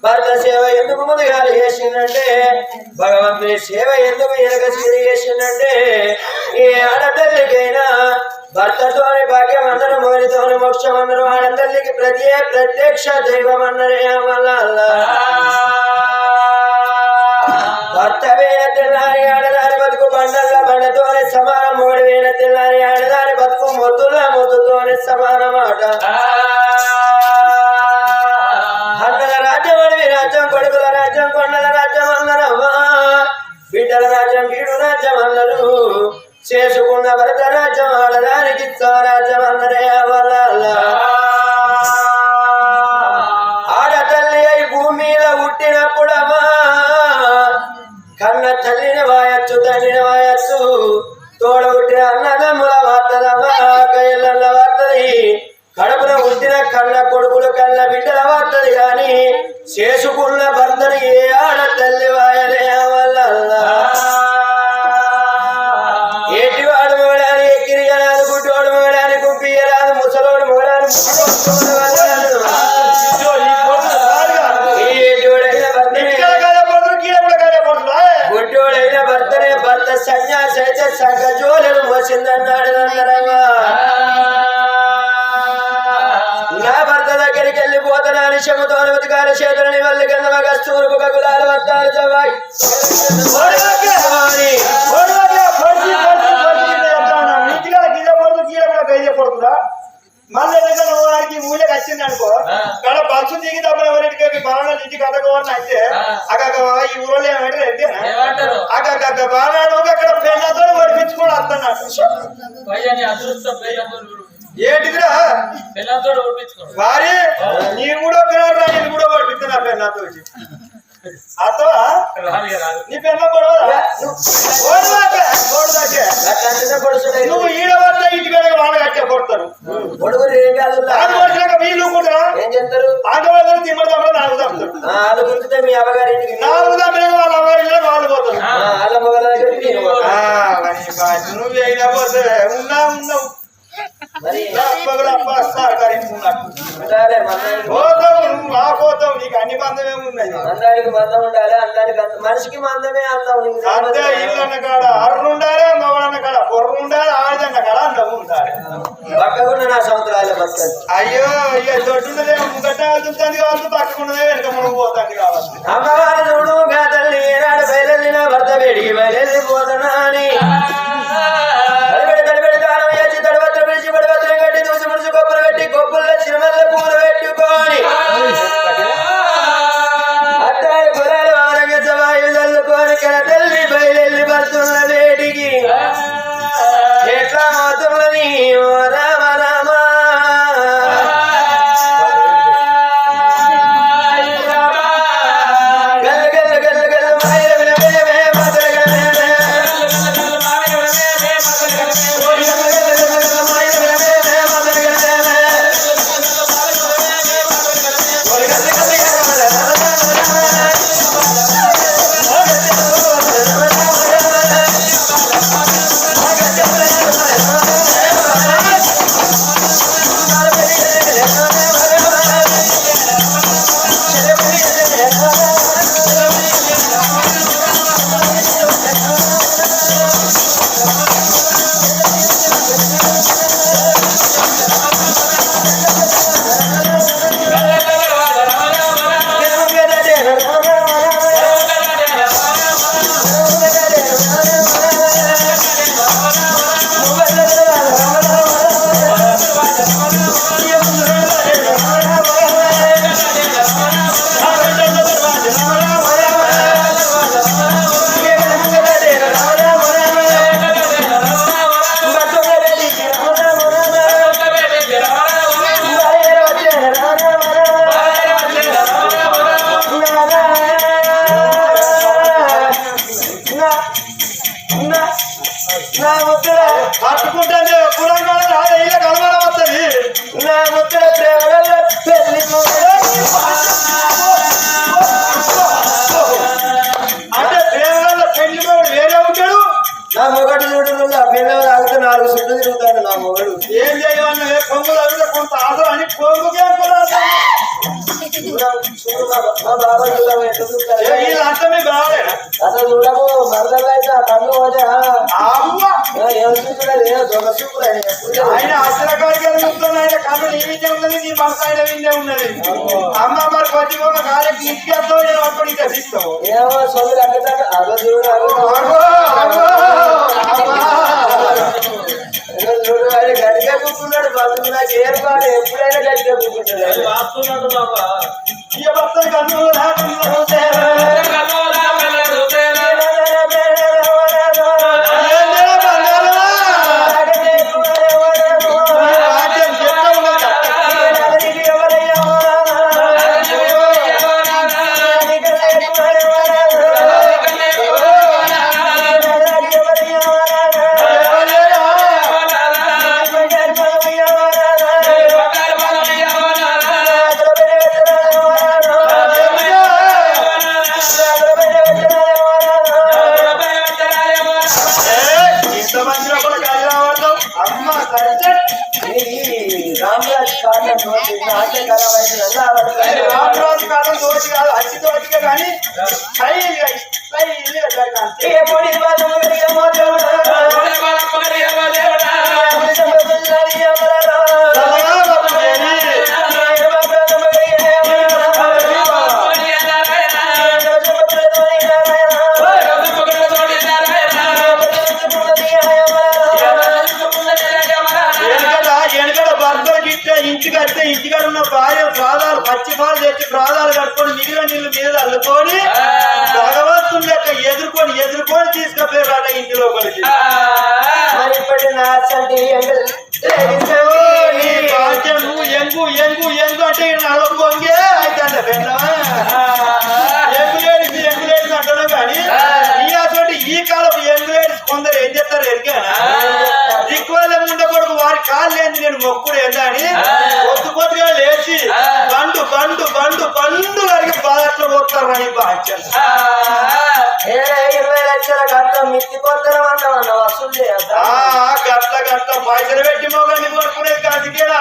భర్త సేవ ఎందుకు ముందుగా చేసిందంటే భగవంతుని సేవ ఎందుకు వెనక చేసిందంటే ఏ ఆడతల్లికైనా భర్తతోని భాగ్యం అందరూ మోనితోని మోక్షం అందరూ ఆడతల్లికి ప్రత్యక్ష దైవం అన్నరే వల్ల భర్త వేణ తెల్లారి ఆడదాని బతుకు బండల్ల బండతోనే సమానం మూడు వేణ తెల్లారి ఆడదాని బతుకు మొద్దుల మొద్దుతోనే సమానమాట అన్నల రాజ్యం అడవి రాజ్యం కొడుకుల రాజ్యం కొండల రాజ్యం అన్నరమ్మా బిడ్డల రాజ్యం వీడు రాజ్యం అన్నారు చేసుకున్న భరత రాజ్యం ఆడదానికి రాజ్యం అన్నరే వల్ల ఆడతల్లి అయి భూమి మీద పుట్టినప్పుడమ్మా కన్న తల్లిని వాయచ్చు తండ్రిని వాయచ్చు తోడబుట్టిన అన్నదమ్ముల వార్తలమ్మా కయ్యల వార్తది కడుపున పుట్టిన కళ్ళ కొడుకులు కళ్ళ బిడ్డల వార్తది గాని చేసుకున్న భర్తని ఏ ఆడతల్లి వాయనే వల్ల ఏటివాడు మోడాని ఎక్కిరియరాదు గుడ్డోడు మోడాని కుప్పియరాదు ముసలోడు మోడాని గుడ్డోడైన భర్తనే భర్త సన్యాసి అయితే సగజోలను మోసిందన్నాడు అందరమ్మా నా భర్త దగ్గరికి వెళ్ళిపోతున్నా నిశముతో వెతికాల చేతులని వల్లి కన్నవ కస్తూరుపు కగులాల వత్తాలు చవాయి మళ్ళీ వారికి మూలకి వచ్చింది అనుకో కానీ బస్సు దిగి తప్పని ఎవరింటికి బాగా ఇంటికి కథకోవాలని అయితే అక్కడ ఈ ఊళ్ళో ఏమంటారు అక్కడ బాగా అక్కడ పెళ్ళతో పడిపించుకొని వస్తున్నాడు ఏంటిదిరా వారి నీ కూడా పిల్లలు రా నేను కూడా పడిపిస్తున్నా పెళ్ళతో అత్తవా నీ పెళ్ళ పొడవదా నువ్వు ఈడ పడ్డ ఇంటికి వాళ్ళు కట్టే కొడతారు పొడుగురు ఏం కాదు వీళ్ళు కూడా ఏం చేస్తారు ఆంధ్రవాళ్ళు తిమ్మడతాడు నాలుగు తప్పుతారు వాళ్ళు గుర్తుతే మీ అమ్మగారింటికి నాలుగు తమ్మిన వాళ్ళ అమ్మగారి వాళ్ళు పోతారు వాళ్ళ మొగల దగ్గరికి నేను పోతాను. నువ్వు అయినా పోతే ఉన్నావు మరి సహకరించుకున్నట్టు ఉండాలి మందానికి పోతావు నువ్వు మా పోతావు నీకు అన్ని బంధం ఉన్నాయి మందానికి మందం ఉండాలి అందానికి మనిషికి మందమే అందం అంతే ఇల్లన్న కాడ అర్రు ఉండాలి మగడన్న కాడ బొర్రు ఉండాలి ఆడదన్న కాడ అందం ఉండాలి పక్కకున్న నా సంవత్సరాలే బతకదు అయ్యో అయ్యో దొడ్డున్నదే ముంగట్ట వెళ్తుంది కావచ్చు పక్కకున్నదే వెనక మనం పోతుంది కావచ్చు అమ్మవారు చూడు తల్లి ఏనాడు బయలుదేరిన భర్త వేడికి బయలుదేరి పోతున్నా అని తడిబెడి తానం వేసి తడిబత్ర పిలిచి పడిబత్రం కట్టి దూసి ముడిచి కొబ్బరి పెట్టి కొబ్బుల్లో చిరుమల్ల పూలు పెట్టుకొని అట్టాయి పొలాలు ఆరంగ వాయు చల్లుకొని కడ తల్లి బయలుదేరి పడుతున్న వేడికి ఎట్లా అవుతున్నది ఓ రామ రామ పట్టుకుంటే పురంగా ఇలా కలవడం వస్తుంది నా ముద్దల ప్రేమల పెళ్లి అంటే ప్రేమలో పెళ్లి వేరే ఉంటాడు నా మొగడు చూడు పిల్లలు తాగితే 4 సుట్లు తిరుగుతాడు నా మొగడు ఏం చేయాలి పొంగులు అడిగితే కొంత ఆశలు అని పొంగుకే మా బాబా చూడము ఎట్లా చూస్తారు వీళ్ళు అంతా మీకు రాలేదు అసలు చూడము మరదలు అయితే ఆ కన్ను పోతే ఏం చూడలేదు ఏదో దొంగ చూపులు ఆయన అసలకాడికి చూస్తున్నాడు ఆయన కన్ను నీ విద్య ఉన్నది నీ మనసు ఆయన విద్య ఉన్నది అమ్మ మరి కొద్ది ఒక గాలికి ఇంటికి అర్థం ఇంకా తీస్తావు ఏమో సొమ్ము కట్టుతాడు అదో చూడు చూడు ఆయన గట్టిగా కూర్చున్నాడు బతుకు నాకు ఏర్పాటు ఎప్పుడైనా గట్టిగా కూర్చుంటాడు ఈ భర్త కన్ను రామరాజ్ కాటన్ ఆటే ఖరాబ్ అయితే రామరాజు కాలం దోచి కాదు అచ్చి దోచిగా కానీ ఇంటికడితే ఇంటికాడ ఉన్న భార్య ప్రాధాలు పచ్చి పాలు తెచ్చి ప్రాధాలు కట్టుకొని మిగిలిన నీళ్ళు మీద అల్లుకొని భగవంతుని లెక్క ఎదుర్కొని తీసుకపోయారు ఇంటి లోపలికి మరి ఇప్పటి నువ్వు ఎంగు అంటే నలుగు వంగే అయితే ఎంగు లేని ఏం చేస్తారు ఎరిగా దిక్కువల ముండ కొడుకు వారి కాళ్ళు ఏంది నేను మొక్కుడు ఏందా అని పొద్దుగా లేచి బండు బండు బండు బండు వారికి బాధట్లో పోతారు అని బాధ్యత 20 లక్షల కట్టం మిత్తిపోతారు అన్న వసూలు చేయద్దా గట్ల గట్ల పైసలు పెట్టి మొగండి కొడుకునే కాదుకేనా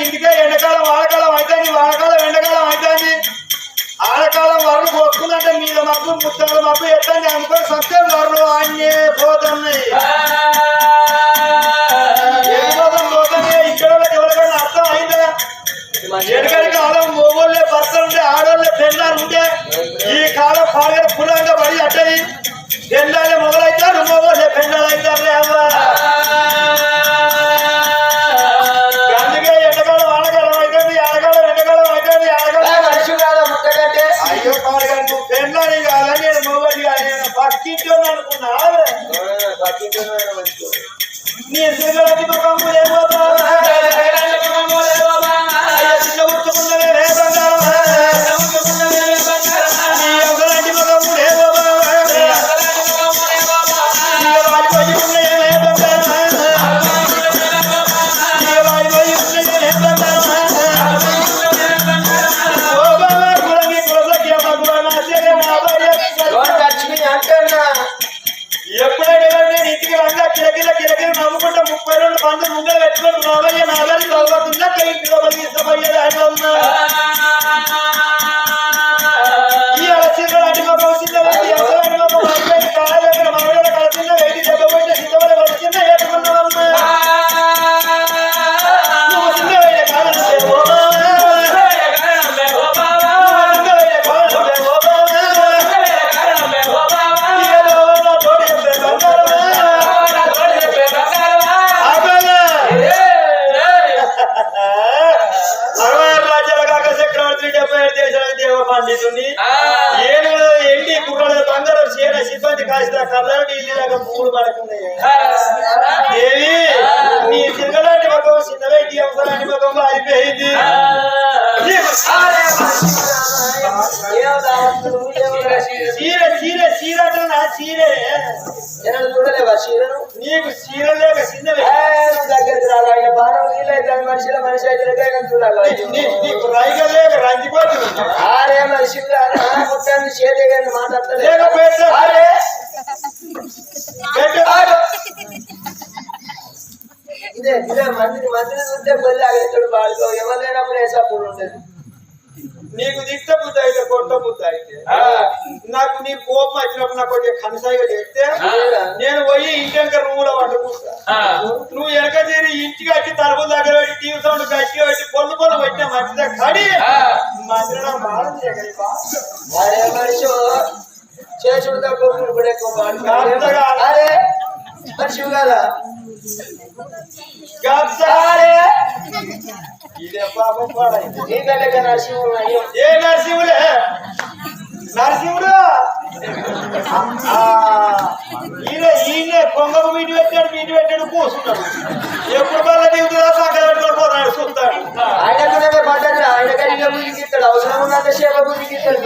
ఇంటికే ఎండాకాలం వానకాలం అవుతుంది వానకాలం ఎండాకాలం అవుతుంది ఆడకాలం వరలు పోతుందంటే మీద మబ్బు ముత్తాల మబ్బు ఎట్టండి అనుకో సత్యం వరలు అన్నీ పోతున్నాయి పోతున్నాయి ఇక్కడ ఎవరికైనా అర్థం అయిందా ఎనకటి కాలం మొగోళ్ళే భర్తలు ఉంటే ఆడోళ్ళే పెళ్ళాలు ఉంటే ఈ కాలం పాడగల పులంగా పడి అట్టది పెళ్ళాలే మొగలైతారు మొగోళ్ళే పెళ్ళాలు అవుతారు అందుకే ఎండకాలం ఆడకాలం అవుతుంది ఆడకాలం ఎండకాలం అవుతుంది అయ్యో పాడగల నువ్వు పెళ్ళాలి కాదా నేను మొగలి కాదు నేను పక్కించో అనుకున్నా నీ ఎదురుగలటి ముఖము లేకపోతా ఎప్పుడైనా నేను ఇంటికి రంగా కిరకిర కిరకిర నవ్వుకుంటా 30 రోజులు పండు ముందర పెట్టుకొని నావయ్య నాగరి చదువుతుందా ఇంటికి ఇష్టమయ్యేది ఆయన ఉన్నా ఈ అలసీలు అటు వచ్చిందా కాళ్ళ దగ్గర మగడ కలిసిందా వెయిటి చెప్పబోయితే సిద్ధమని వచ్చిందా ఏసుకున్నావన్నా నువ్వు చిన్న వేయ కాలంటే పండితుని ఏనుగులు ఎండి కుర్రలు బంగారం చీర సిబ్బంది కాసిన కళ్ళని నీళ్ళగా పూలు పడుతున్నాయి దేవి నీ తిరగలాంటి మగం చిన్నవేంటి అవసరాన్ని మగం అయిపోయింది చీర చీర చీర నా చీరే చూడలేవా చీరను నీకు చీర లేక చిన్నవే దగ్గరికి రాగా బాణం నీళ్ళైతే మనిషిలో మనిషి అయితే చూడాలి నీకు రైగా లేక రంజిపోతుంది ఆరే మనిషి మొత్తాన్ని చేతగాని మాట్లాడతారు ఇదే ఇదే మందిని చూస్తే బల్లి ఆగేస్తాడు బాడుకో ఎవరైనప్పుడు వేసప్పుడు ఉండదు నీకు దిక్త బుద్ధి అయితే కొట్ట బుద్ధి అయితే నాకు నీ కోపం వచ్చినప్పుడు నాకు కొంచెం కనసాయిగా చెప్తే నేను పోయి ఇంటి రూములో వండుకుంటా నువ్వు వెనక చేరి ఇంటికి వచ్చి తలుపుల దగ్గర పెట్టి టీవీ సౌండ్ గట్టిగా పెట్టి పొల్లు పొల్లు పెట్టిన మంచిదే కడి మంచిగా మారం చేయగలి అరే మనిషి చేసుడు తక్కువ కూడా ఎక్కువ అరే మనిషి కదా ఇదే పాపం పాడైంది నీకంటే నరసింహుడు ఏ నరసింహులే నరసింహుడు ఈయనే కొంగకు మీటి పెట్టాడు కూర్చున్నాడు ఎప్పుడు వల్ల దిగుతుందా పక్కన పెట్టుకొని పోతాడు చూస్తాడు ఆయన కూడా పడ్డాడు ఆయన కడిగా బుద్ధికిస్తాడు అవసరం ఉన్నంత సేప బుద్ధికిస్తాడు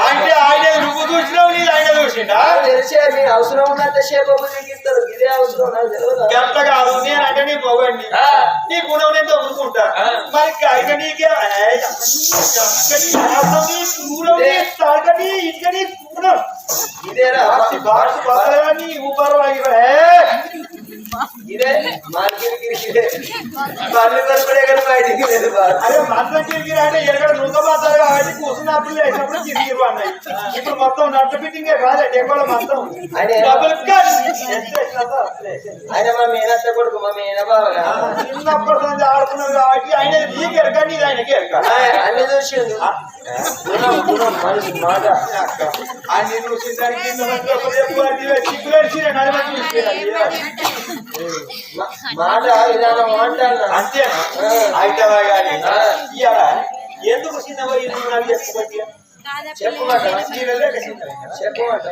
అంటే ఆయన నువ్వు చూసినావు నీది ఆయన చూసిండా తెలిసే మీరు అవసరం ఉన్నంత సేప బుద్ధికిస్తాడు ఇదే అవసరం నాకు తెలియదు గంట కాదు నేనంటే నీ మొగండి నీ గుణం నేను తగ్గుకుంటా మరి ఇక నీకే ఇంకని గుణం ఇదేరా బాగా నీ ఊపర్ ఇదే మార్కెట్ పళ్ళు కొనుక్కునే కానీ బయటికి లేదు బాగా. అదే మంచం కిరికిరి అంటే ఎక్కడ నూకబోతారు కాబట్టి కూర్చున్నప్పుడు వేసినప్పుడు కిరికిరి అన్నాయి. ఇప్పుడు మొత్తం నట్ట ఫిట్టింగే కాదు ఎక్కువ మొత్తం ఆయన డబుల్ కట్. ఆయన మా మేనత్త కొడుకు మా మేనబావగా చిన్నప్పటి నుంచి ఆడుకున్నాం కాబట్టి ఆయన నీకు ఎరక నీది ఆయనకి ఎరక. అన్ని చూసిండు గుణం మనిషి మాట అన్ని చూసిందానికి మాట విధానం మాట్లాడినా అంతేనా అయితే కానీ ఇవాళ ఎందుకు చిన్నవా ఎందుకు నాకు చెప్పుకోండి చెప్పమాట చీరలేక చిన్న చెప్పమాట